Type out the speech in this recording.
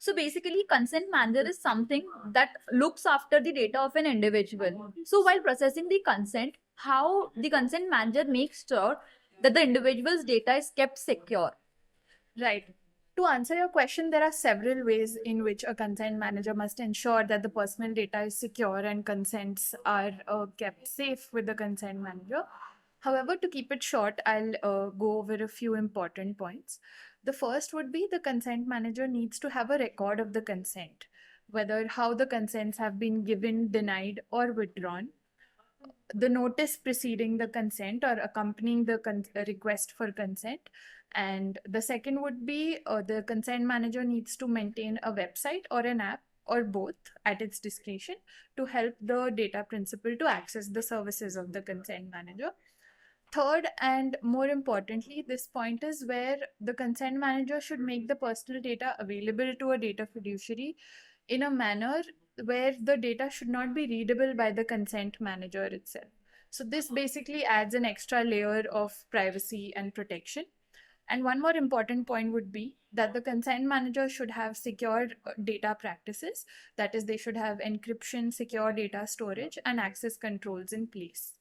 So basically, consent manager is something that looks after the data of an individual. So while processing the consent, how the consent manager makes sure that the individual's data is kept secure. Right. To answer your question, there are several ways in which a consent manager must ensure that the personal data is secure and consents are kept safe with the consent manager. However, to keep it short, I'll go over a few important points. The first would be the consent manager needs to have a record of the consent, whether how the consents have been given, denied, or withdrawn, the notice preceding the consent or accompanying the request for consent. And the second would be the consent manager needs to maintain a website or an app or both at its discretion to help the data principal to access the services of the consent manager. Third, and more importantly, this point is where the consent manager should make the personal data available to a data fiduciary in a manner where the data should not be readable by the consent manager itself. So, this basically adds an extra layer of privacy and protection. And one more important point would be that the consent manager should have secure data practices. That is, they should have encryption, secure data storage, and access controls in place.